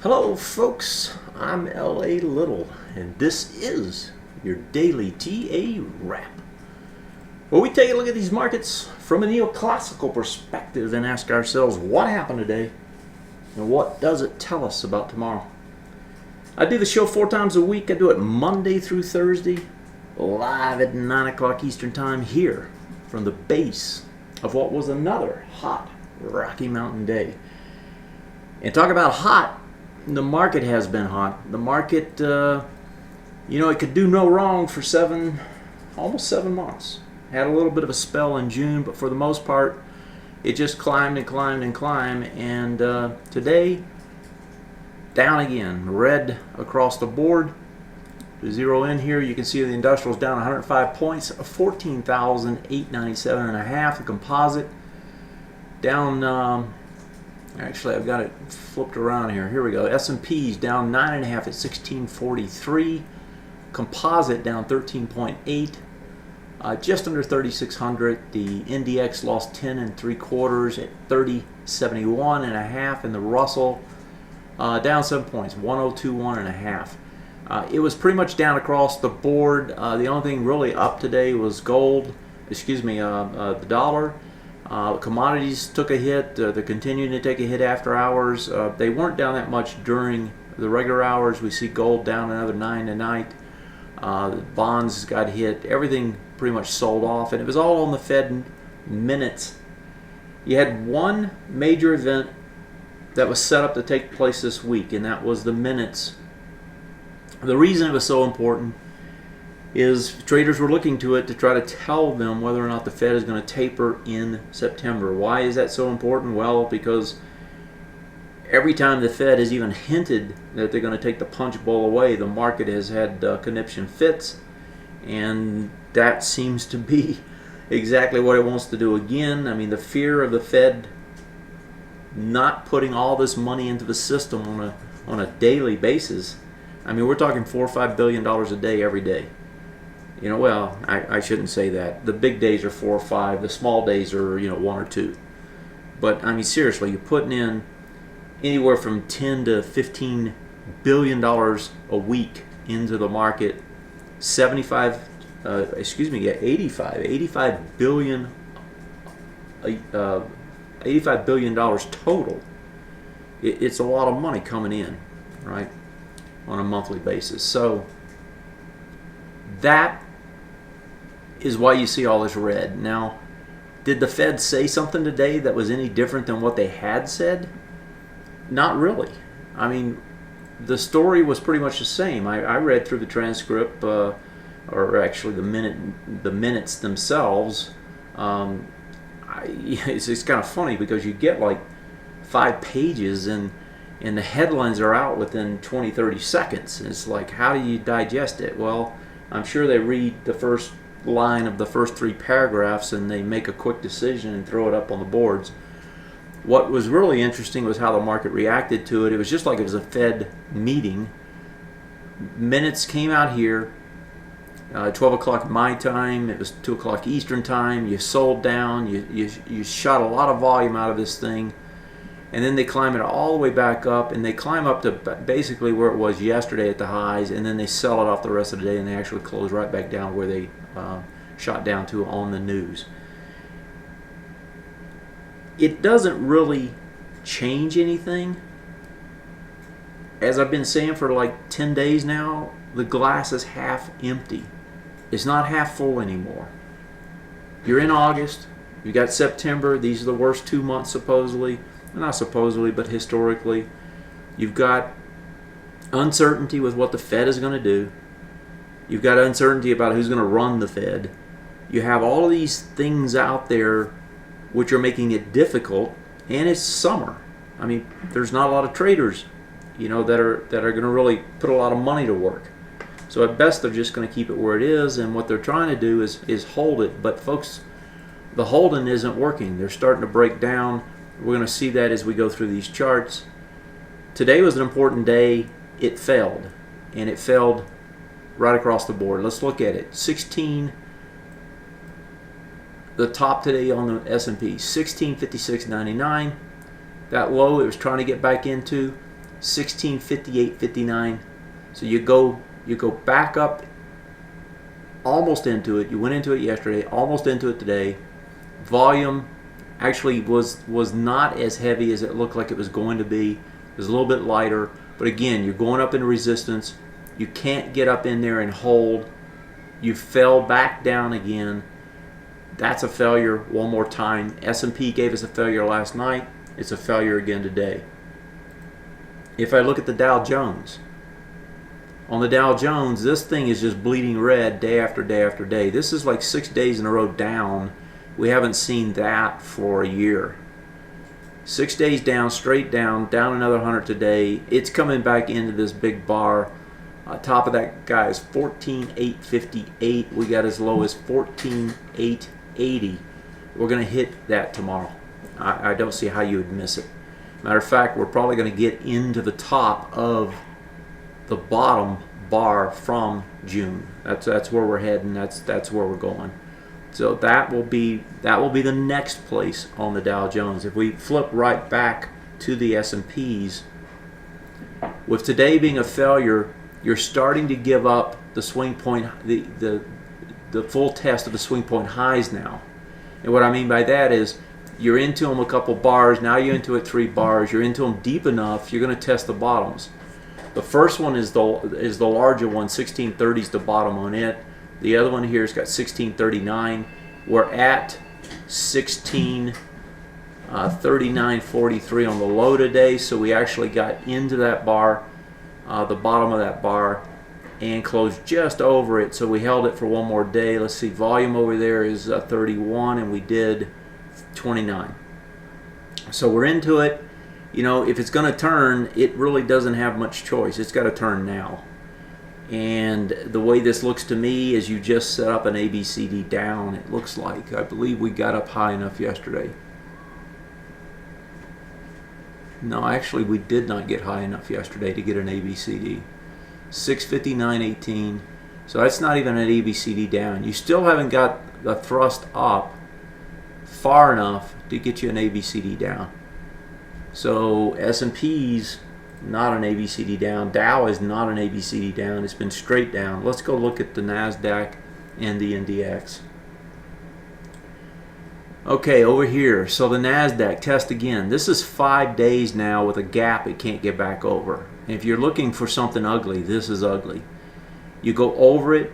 Hello folks, I'm L.A. Little, and this is your daily TA wrap, where we take a look at these markets from a neoclassical perspective and ask ourselves what happened today and what does it tell us about tomorrow. I do the show 4 times a week. I do it Monday through Thursday, live at 9 o'clock Eastern Time here from the base of what was another hot Rocky Mountain day. And talk about hot, the market has been hot. The market, it could do no wrong for almost 7 months. Had a little bit of a spell in June, but for the most part, it just climbed and climbed and climbed. And today, down again, red across the board. To zero in here, you can see the industrial's down 105 points, 14,897.5. The composite down. Actually, I've got it flipped around here. Here we go. S&P's down 9.5 at 1643. Composite down 13.8, just under 3,600. The NDX lost 10 3/4 at 3071.5, and the Russell down 7 points, 1021.5. It was pretty much down across the board. The only thing really up today was gold. The dollar. Commodities took a hit. They're continuing to take a hit after hours. They weren't down that much during the regular hours. We see gold down another 9 tonight. The bonds got hit. Everything pretty much sold off, and it was all on the Fed minutes. You had one major event that was set up to take place this week, and that was the minutes. The reason it was so important is traders were looking to it to try to tell them whether or not the Fed is going to taper in September. Why is that so important? Well, because every time the Fed has even hinted that they're going to take the punch bowl away, the market has had conniption fits, and that seems to be exactly what it wants to do again. I mean, the fear of the Fed not putting all this money into the system on a daily basis. I mean, we're talking $4 or $5 billion a day every day. I shouldn't say that. The big days are 4 or 5. The small days are 1 or 2. But I mean, seriously, you're putting in anywhere from 10 to 15 billion dollars a week into the market. 85 billion, $85 billion total. It's a lot of money coming in, right, on a monthly basis. So that is why you see all this red. Now, did the Fed say something today that was any different than what they had said? Not really. I mean, the story was pretty much the same. I read through the transcript, or actually the minutes themselves. It's kind of funny because you get like 5 pages and the headlines are out within 20-30 seconds. It's like, how do you digest it? Well, I'm sure they read the first line of the first 3 paragraphs and they make a quick decision and throw it up on the boards. What was really interesting was how the market reacted to it. It was just like it was a Fed meeting. Minutes came out here, 12 o'clock my time. It was 2 o'clock Eastern time. You sold down. You shot a lot of volume out of this thing. And then they climb it all the way back up, and they climb up to basically where it was yesterday at the highs, and then they sell it off the rest of the day, and they actually close right back down where they shot down to on the news. It doesn't really change anything. As I've been saying for like 10 days now, the glass is half empty. It's not half full anymore. You're in August. You got September. These are the worst 2 months supposedly. Not supposedly, but historically. You've got uncertainty with what the Fed is going to do. You've got uncertainty about who's going to run the Fed. You have all of these things out there which are making it difficult, and it's summer. I mean, there's not a lot of traders, that are going to really put a lot of money to work. So at best, they're just going to keep it where it is, and what they're trying to do is hold it. But folks, the holding isn't working. They're starting to break down. We're going to see that as we go through these charts. Today was an important day. It failed, and it failed right across the board. Let's look at it. The top today on the S&P, 1656.99. That low it was trying to get back into, 1658.59. So you go back up almost into it. You went into it yesterday, almost into it today. Volume actually was not as heavy as it looked like it was going to be. It was a little bit lighter, but again, you're going up into resistance. You can't get up in there and hold. You fell back down again. That's a failure one more time. S&P gave us a failure last night. It's a failure again today. If I look at the Dow Jones, on the Dow Jones, this thing is just bleeding red day after day after day. This is like 6 days in a row down. We haven't seen that for a year. 6 days down, straight down another 100 today. It's coming back into this big bar. Top of that guy is 14,858. We got as low as 14,880. We're going to hit that tomorrow. I don't see how you would miss it. Matter of fact, we're probably going to get into the top of the bottom bar from June. That's where we're heading. That's where we're going. So that will be the next place on the Dow Jones. If we flip right back to the S&Ps, with today being a failure, you're starting to give up the swing point, the full test of the swing point highs now. And what I mean by that is you're into them a couple bars, now you're into it 3 bars, you're into them deep enough, you're going to test the bottoms. The first one is the larger one, 1630 is the bottom on it. The other one here has got 1639. We're at 1639.43 on the low today, so we actually got into that bar, the bottom of that bar, and closed just over it. So we held it for one more day. Let's see, volume over there is 31, and we did 29. So we're into it. If it's going to turn, it really doesn't have much choice. It's got to turn now. And the way this looks to me is you just set up an ABCD down, it looks like. I believe we got up high enough yesterday. No, actually we did not get high enough yesterday to get an ABCD. 659.18. So that's not even an ABCD down. You still haven't got the thrust up far enough to get you an ABCD down. So S&P's not an ABCD down. Dow is not an ABCD down. It's been straight down. Let's go look at the NASDAQ and the NDX. Okay, over here. So the NASDAQ, test again. This is 5 days now with a gap it can't get back over. And if you're looking for something ugly, this is ugly. You go over it.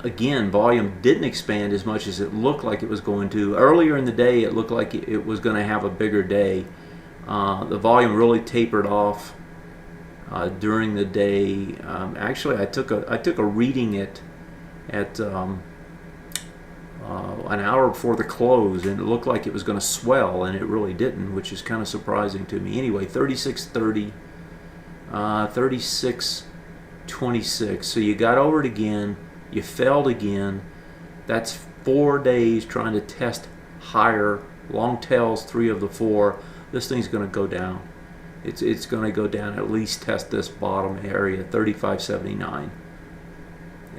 Again, volume didn't expand as much as it looked like it was going to. Earlier in the day, it looked like it was going to have a bigger day. The volume really tapered off during the day. Actually, I took a reading at an hour before the close, and it looked like it was going to swell, and it really didn't, which is kind of surprising to me. Anyway, 36.30, 36.26. So you got over it again. You failed again. That's 4 days trying to test higher. Long tails, 3 of the 4. This thing's going to go down. It's going to go down, at least test this bottom area, 35.79.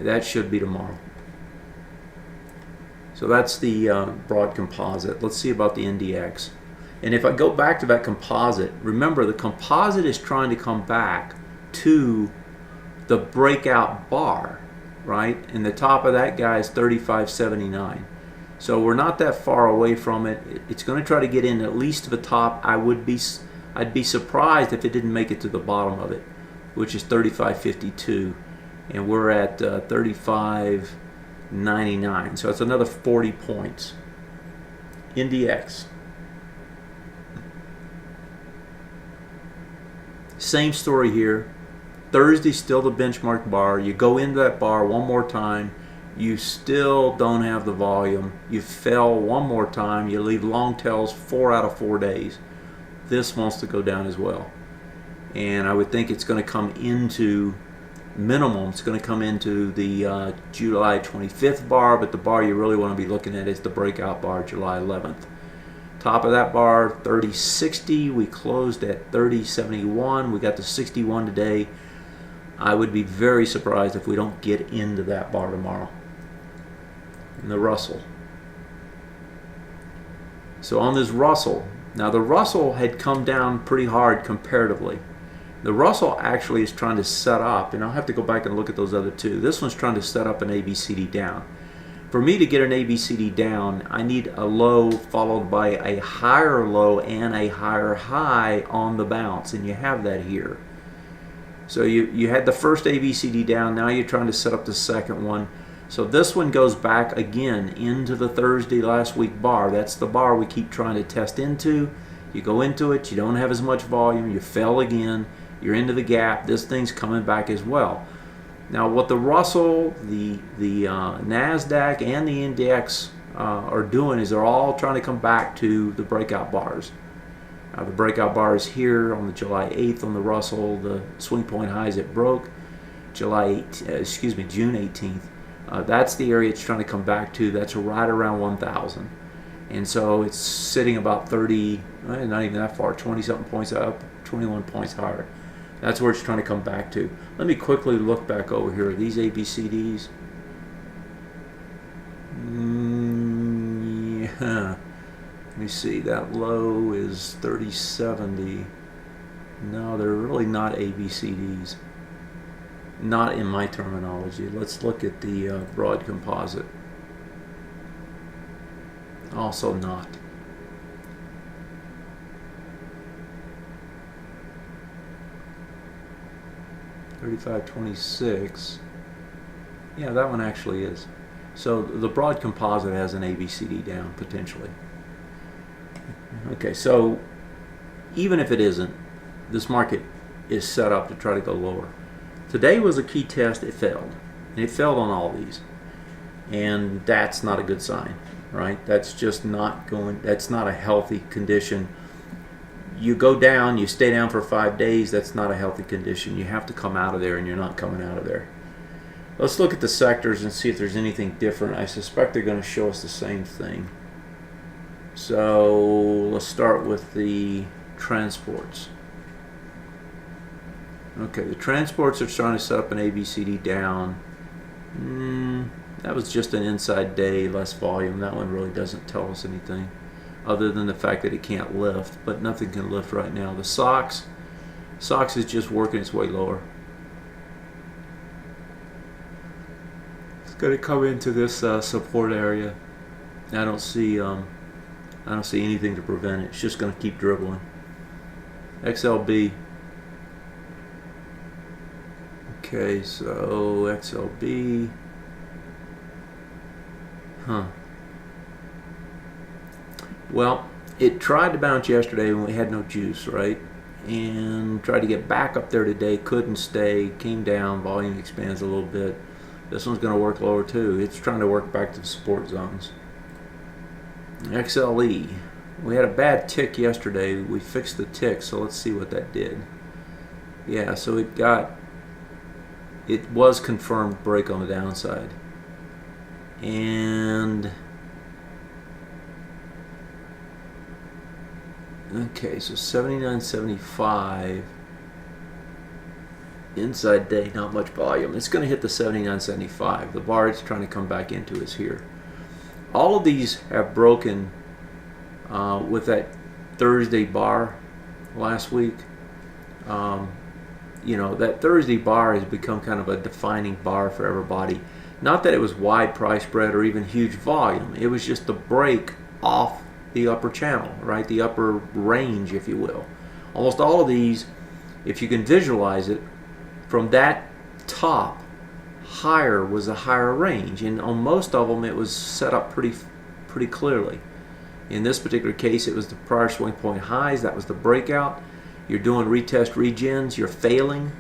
That should be tomorrow. So that's the broad composite. Let's see about the NDX. And if I go back to that composite, remember the composite is trying to come back to the breakout bar, right? And the top of that guy is 35.79. So we're not that far away from it. It's going to try to get in at least to the top. I'd be surprised if it didn't make it to the bottom of it, which is 35.52, and we're at 35.99. So it's another 40 points. NDX. Same story here. Thursday's still the benchmark bar. You go into that bar one more time, you still don't have the volume. You fell one more time, you leave long tails 4 out of 4 days. This wants to go down as well. And I would think it's going to come into minimum, it's going to come into the July 25th bar, but the bar you really want to be looking at is the breakout bar, July 11th. Top of that bar, 30.60. We closed at 30.71. We got to 61 today. I would be very surprised if we don't get into that bar tomorrow. And the Russell. So on this Russell, now the Russell had come down pretty hard comparatively. The Russell actually is trying to set up, and I'll have to go back and look at those other two. This one's trying to set up an ABCD down. For me to get an ABCD down, I need a low followed by a higher low and a higher high on the bounce, and you have that here. So you had the first ABCD down, now you're trying to set up the second one. So this one goes back again into the Thursday last week bar. That's the bar we keep trying to test into. You go into it, you don't have as much volume, you fell again, you're into the gap, this thing's coming back as well. Now what the Russell, the NASDAQ, and the index are doing is they're all trying to come back to the breakout bars. The breakout bar is here on the July 8th on the Russell. The swing point highs it broke June 18th. That's the area it's trying to come back to. That's right around 1,000. And so it's sitting about 30, not even that far, 20-something points up, 21 points higher. That's where it's trying to come back to. Let me quickly look back over here. These ABCDs. Yeah. Let me see. That low is 30.70. No, they're really not ABCDs. Not in my terminology. Let's look at the broad composite. Also not. $35.26. Yeah, that one actually is. So the broad composite has an ABCD down potentially. Okay, so even if it isn't, this market is set up to try to go lower. Today was a key test. It failed, and it failed on all these, and that's not a good sign, right? That's just not going. That's not a healthy condition. You go down, you stay down for 5 days, that's not a healthy condition. You have to come out of there, and you're not coming out of there. Let's look at the sectors and see if there's anything different. I suspect they're going to show us the same thing. So let's start with the transports. Okay, the transports are trying to set up an ABCD down. That was just an inside day, less volume. That one really doesn't tell us anything, other than the fact that it can't lift, but nothing can lift right now. The SOX is just working its way lower. It's going to come into this support area. I don't see anything to prevent it. It's just going to keep dribbling. XLB. Okay, so XLB. Well, it tried to bounce yesterday when we had no juice, right? And tried to get back up there today, couldn't stay, came down, volume expands a little bit. This one's going to work lower too. It's trying to work back to the support zones. XLE. We had a bad tick yesterday. We fixed the tick, so let's see what that did. Yeah, so it was confirmed break on the downside. And okay, so 79.75 inside day, not much volume. It's going to hit the 79.75. The bar it's trying to come back into is here. All of these have broken with that Thursday bar last week. You know, that Thursday bar has become kind of a defining bar for everybody. Not that it was wide price spread or even huge volume. It was just the break off the upper channel, right? The upper range, if you will. Almost all of these, if you can visualize it, from that top higher was a higher range, and on most of them it was set up pretty clearly. In this particular case, it was the prior swing point highs. That was the breakout. You're doing retest regens, you're failing,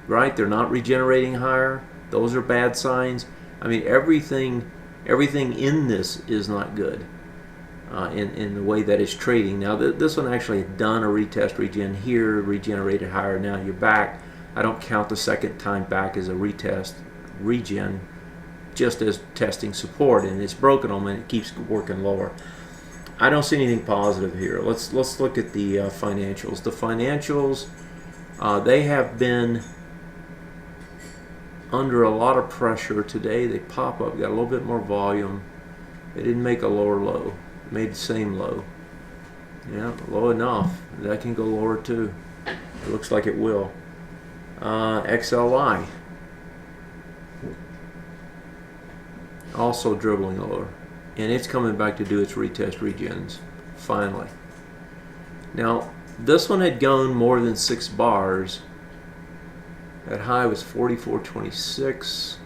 right? They're not regenerating higher. Those are bad signs. I mean, everything in this is not good in the way that it's trading. Now, this one actually had done a retest regen here, regenerated higher. Now you're back. I don't count the second time back as a retest regen, just as testing support, and it's broken them and it keeps working lower. I don't see anything positive here. Let's look at the financials. The financials, they have been under a lot of pressure today. They pop up, got a little bit more volume. They didn't make a lower low, made the same low. Yeah, low enough. That can go lower too. It looks like it will. XLI also dribbling lower, and it's coming back to do its retest regens finally. Now this one had gone more than 6 bars. That high was 44.26.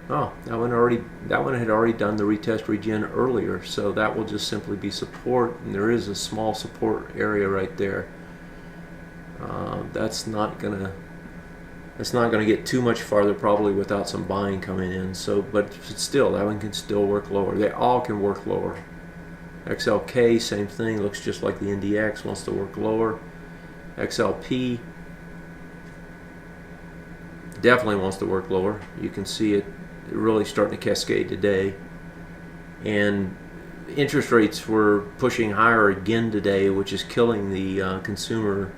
Oh, that one had already done the retest regen earlier, so that will just simply be support, and there is a small support area right there. That's not gonna get too much farther probably without some buying coming in. So, but still, that one can still work lower. They all can work lower. XLK, same thing, looks just like the NDX, wants to work lower. XLP definitely wants to work lower. You can see it really starting to cascade today. And interest rates were pushing higher again today, which is killing the consumer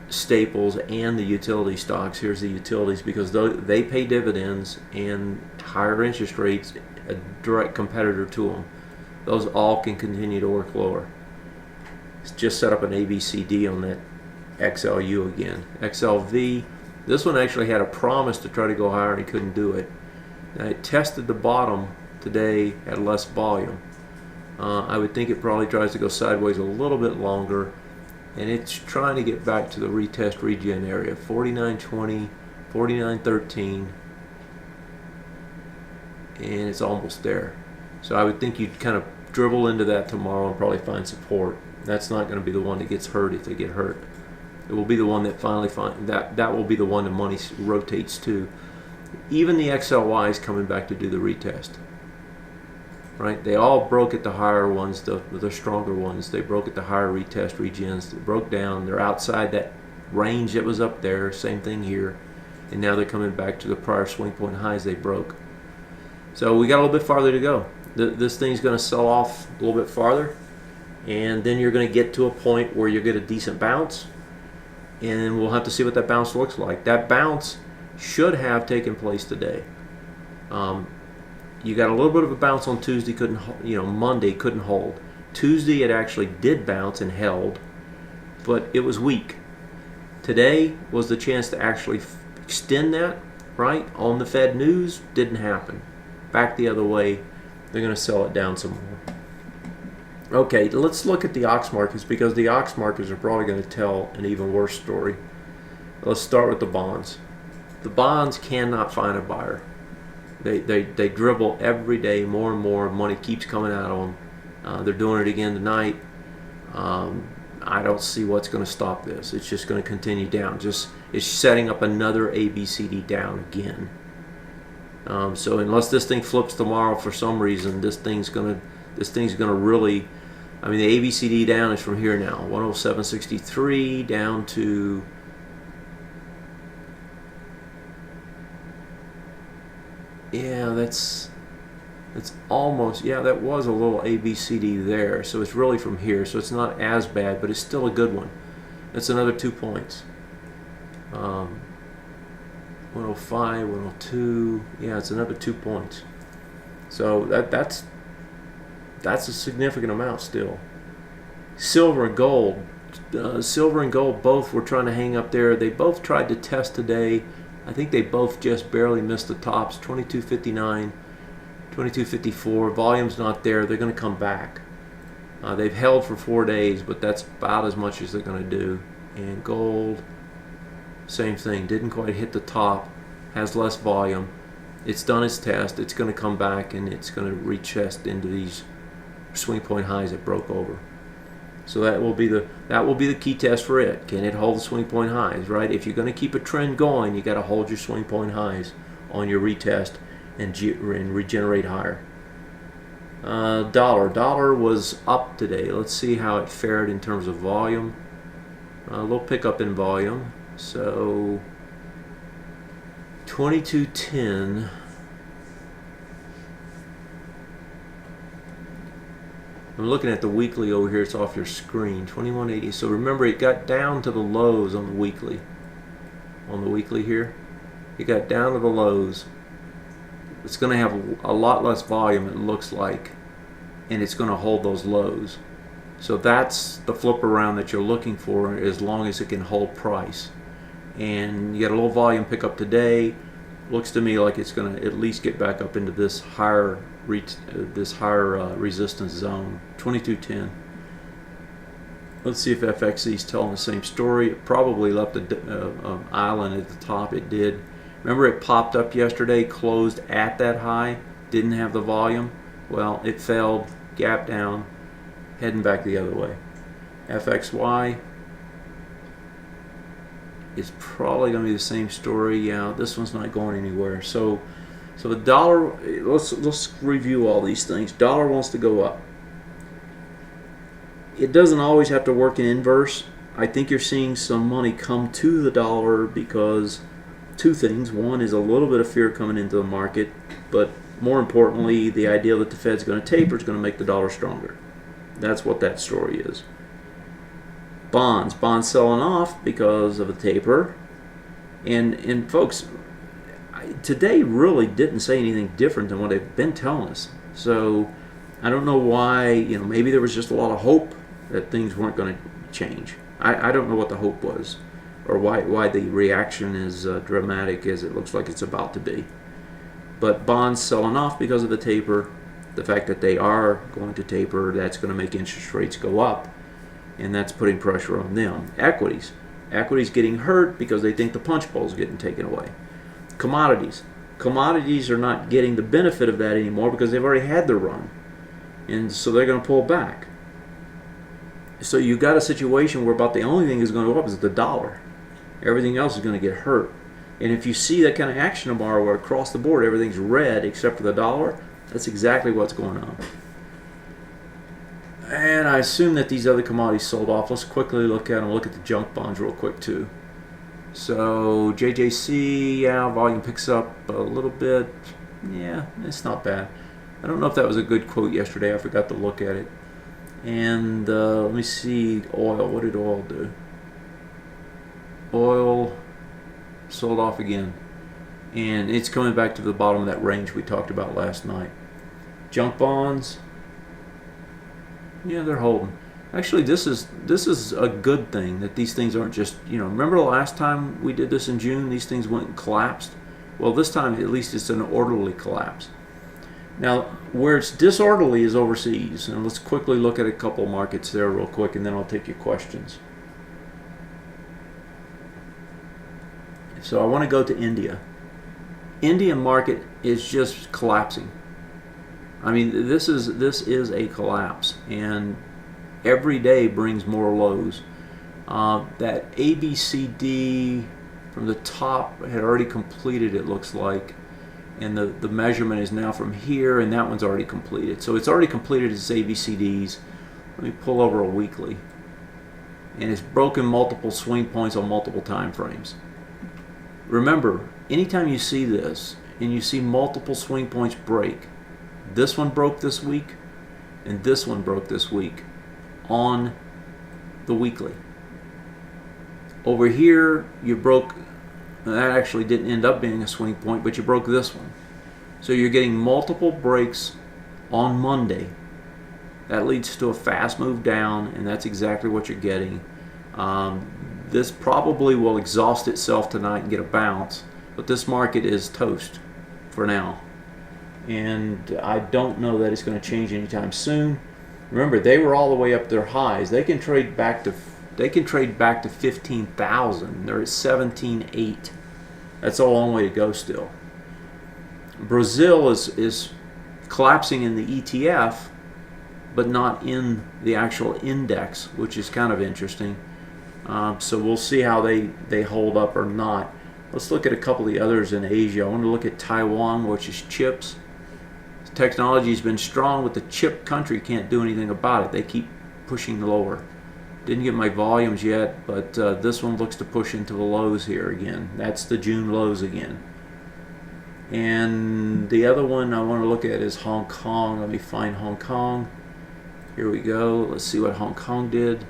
staples and the utility stocks. Here's the utilities, because they pay dividends, and higher interest rates, a direct competitor to them. Those all can continue to work lower. It's just set up an ABCD on that XLU again. XLV, this one actually had a promise to try to go higher and he couldn't do it. Now it tested the bottom today at less volume. I would think it probably tries to go sideways a little bit longer, and it's trying to get back to the retest regen area, 49.20, 49.13, and it's almost there. So I would think you'd kind of dribble into that tomorrow and probably find support. That's not going to be the one that gets hurt if they get hurt. It will be the one that finally that will be the one the money rotates to. Even the XLY is coming back to do the retest. Right? They all broke at the higher ones, the stronger ones. They broke at the higher retest regens. They broke down. They're outside that range that was up there. Same thing here. And now they're coming back to the prior swing point highs they broke. So we got a little bit farther to go. This thing's going to sell off a little bit farther, and then you're going to get to a point where you get a decent bounce, and we'll have to see what that bounce looks like. That bounce should have taken place today. You got a little bit of a bounce on Tuesday, Monday couldn't hold. Tuesday it actually did bounce and held, but it was weak. Today was the chance to actually extend that, right? On the Fed news, didn't happen. Back the other way, they're going to sell it down some more. Okay, let's look at the ox markets, because the ox markets are probably going to tell an even worse story. Let's start with the bonds. The bonds cannot find a buyer. They dribble every day more and more. Money keeps coming out of them. They're doing it again tonight. I don't see what's going to stop this. It's just going to continue down. It's setting up another ABCD down again. So unless this thing flips tomorrow for some reason, this thing's gonna really. I mean, the ABCD down is from here now, 107.63 down to. Yeah, that's almost, yeah, that was a little ABCD there. So it's really from here. So it's not as bad, but it's still a good one. That's another 2 points. 105, 102. Yeah, it's another 2 points. So that's a significant amount still. Silver and gold. Silver and gold both were trying to hang up there. They both tried to test today. I think they both just barely missed the tops. 22.59, 22.54. Volume's not there. They're going to come back. They've held for 4 days, but that's about as much as they're going to do. And gold, same thing. Didn't quite hit the top. Has less volume. It's done its test. It's going to come back, and it's going to retest into these swing point highs it broke over. So that will be the key test for it. Can it hold the swing point highs, right? If you're going to keep a trend going, you got to hold your swing point highs on your retest and regenerate higher. Dollar was up today. Let's see how it fared in terms of volume. A little pickup in volume. So 22.10. I'm looking at the weekly over here. It's off your screen. 21.80. So remember, it got down to the lows on the weekly. On the weekly here, it got down to the lows. It's going to have a lot less volume, it looks like, and it's going to hold those lows. So that's the flip around that you're looking for, as long as it can hold price. And you got a little volume pickup today. Looks to me like it's going to at least get back up into this higher resistance zone, 22.10. Let's see if FXE is telling the same story. It probably left an island at the top. It did. Remember, it popped up yesterday, closed at that high, didn't have the volume. Well, it failed, gap down, heading back the other way. FXY is probably going to be the same story. Yeah, this one's not going anywhere. So the dollar, let's review all these things. Dollar wants to go up. It doesn't always have to work in inverse. I think you're seeing some money come to the dollar because two things. One is a little bit of fear coming into the market, but more importantly, the idea that the Fed's going to taper is going to make the dollar stronger. That's what that story is. Bonds selling off because of a taper, and folks, today really didn't say anything different than what they've been telling us. So I don't know why. Maybe there was just a lot of hope that things weren't going to change. I don't know what the hope was, or why the reaction is dramatic as it looks like it's about to be. But bonds selling off because of the taper, the fact that they are going to taper, that's going to make interest rates go up, and that's putting pressure on them. Equities getting hurt because they think the punch bowl is getting taken away. Commodities are not getting the benefit of that anymore because they've already had their run, and so they're going to pull back. So you've got a situation where about the only thing that's going to go up is the dollar. Everything else is going to get hurt. And if you see that kind of action tomorrow where across the board everything's red except for the dollar, that's exactly what's going on. And I assume that these other commodities sold off. Let's quickly look at them. Look at the junk bonds real quick too. So JJC, yeah, volume picks up a little bit. Yeah, it's not bad. I don't know if that was a good quote yesterday. I forgot to look at it. And let me see, oil. What did oil do? Oil sold off again. And it's coming back to the bottom of that range we talked about last night. Junk bonds, yeah, they're holding. Actually, this is a good thing that these things aren't just, remember the last time we did this in June, these things went and collapsed? Well, this time at least it's an orderly collapse. Now, where it's disorderly is overseas, and let's quickly look at a couple markets there real quick, and then I'll take your questions. So I want to go to India. Indian market is just collapsing. I mean, this is a collapse, and every day brings more lows. That ABCD from the top had already completed, it looks like, and the measurement is now from here, and that one's already completed. So it's already completed its ABCDs. Let me pull over a weekly, and it's broken multiple swing points on multiple time frames. Remember, anytime you see this and you see multiple swing points break, this one broke this week and this one broke this week on the weekly. Over here you broke, that actually didn't end up being a swing point, but you broke this one. So you're getting multiple breaks on Monday. That leads to a fast move down, and that's exactly what you're getting. This probably will exhaust itself tonight and get a bounce, but this market is toast for now. And I don't know that it's going to change anytime soon. Remember, they were all the way up their highs. They can trade back to 15,000. They're at 17.8. That's a long way to go still. Brazil is collapsing in the ETF, but not in the actual index, which is kind of interesting. So we'll see how they hold up or not. Let's look at a couple of the others in Asia. I want to look at Taiwan, which is chips. Technology's been strong, but the chip country can't do anything about it. They keep pushing lower. Didn't get my volumes yet, but this one looks to push into the lows here again. That's the June lows again. And the other one I want to look at is Hong Kong. Let me find Hong Kong. Here we go. Let's see what Hong Kong did.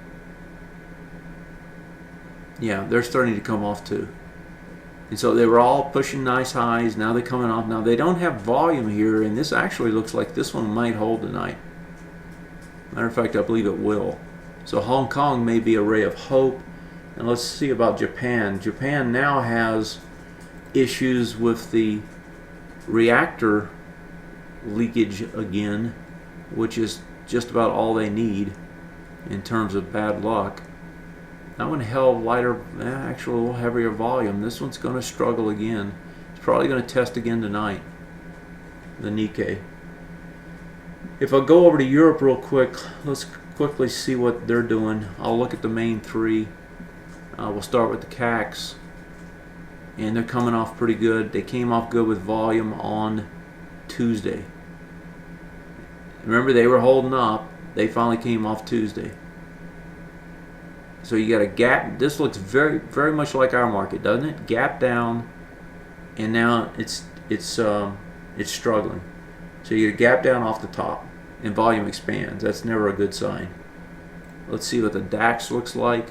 Yeah, they're starting to come off too. And so they were all pushing nice highs. Now they're coming off. Now they don't have volume here, and this actually looks like this one might hold tonight. Matter of fact, I believe it will. So Hong Kong may be a ray of hope. And let's see about Japan. Japan now has issues with the reactor leakage again, which is just about all they need in terms of bad luck. That one held lighter, actually a little heavier volume. This one's going to struggle again. It's probably going to test again tonight, the Nikkei. If I go over to Europe real quick, let's quickly see what they're doing. I'll look at the main three. We'll start with the CACs. And they're coming off pretty good. They came off good with volume on Tuesday. Remember, they were holding up. They finally came off Tuesday. So you got a gap. This looks very, very much like our market, doesn't it? Gap down, and now it's struggling. So you get a gap down off the top, and volume expands. That's never a good sign. Let's see what the DAX looks like.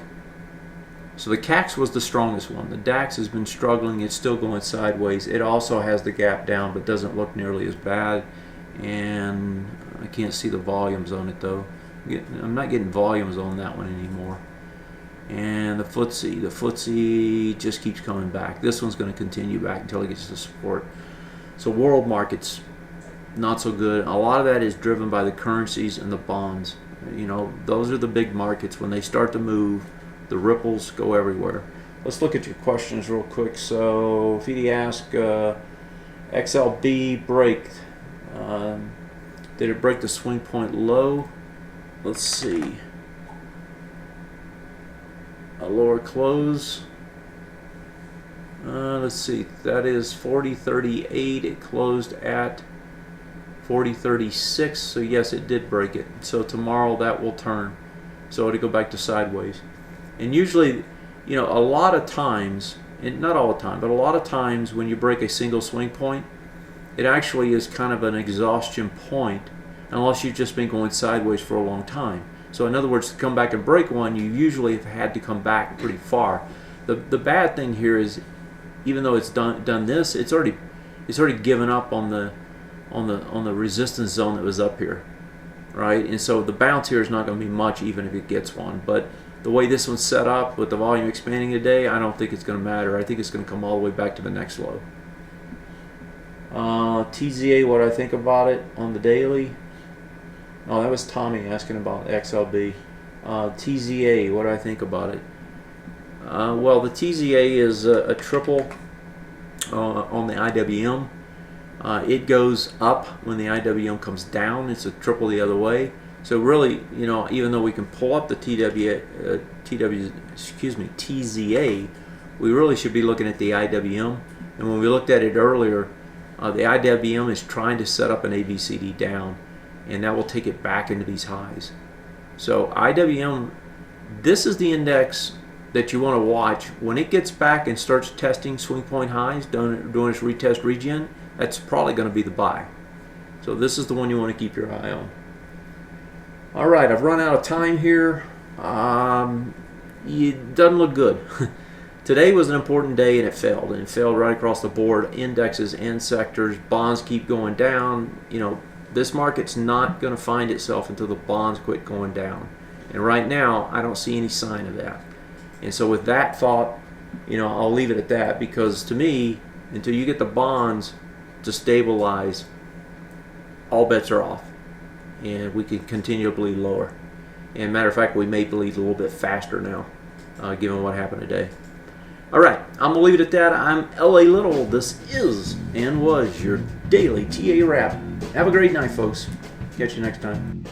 So the CACs was the strongest one. The DAX has been struggling. It's still going sideways. It also has the gap down, but doesn't look nearly as bad. And I can't see the volumes on it though. I'm not getting volumes on that one anymore. And the FTSE just keeps coming back. This one's going to continue back until it gets to support. So world markets, not so good. A lot of that is driven by the currencies and the bonds. You know, those are the big markets. When they start to move, the ripples go everywhere. Let's look at your questions real quick. So Fede asked, XLB break. Did it break the swing point low? Let's see. A lower close. Let's see. That is 40.38. It closed at 40.36. So yes, it did break it. So tomorrow that will turn. So it'll go back to sideways. And usually, you know, a lot of times, and not all the time, but a lot of times when you break a single swing point, it actually is kind of an exhaustion point, unless you've just been going sideways for a long time. So in other words, to come back and break one, you usually have had to come back pretty far. The bad thing here is, even though it's done this, it's already given up on the resistance zone that was up here, right? And so the bounce here is not going to be much, even if it gets one. But the way this one's set up with the volume expanding today, I don't think it's going to matter. I think it's going to come all the way back to the next low. TZA, what I think about it on the daily. Oh, that was Tommy asking about XLB. TZA, what do I think about it? Well, the TZA is a triple on the IWM. It goes up when the IWM comes down. It's a triple the other way. So really, you know, even though we can pull up the TZA, we really should be looking at the IWM. And when we looked at it earlier, the IWM is trying to set up an ABCD down, and that will take it back into these highs. So IWM, this is the index that you want to watch. When it gets back and starts testing swing point highs, doing its retest regen, that's probably going to be the buy. So this is the one you want to keep your eye on. All right, I've run out of time here. It doesn't look good. Today was an important day, and it failed. And it failed right across the board. Indexes and sectors. Bonds keep going down. You know, this market's not going to find itself until the bonds quit going down. And right now, I don't see any sign of that. And so with that thought, you know, I'll leave it at that, because to me, until you get the bonds to stabilize, all bets are off. And we can continue to bleed lower. And matter of fact, we may bleed a little bit faster now, given what happened today. All right, I'm going to leave it at that. I'm L.A. Little. This is and was your daily TA wrap. Have a great night, folks. Catch you next time.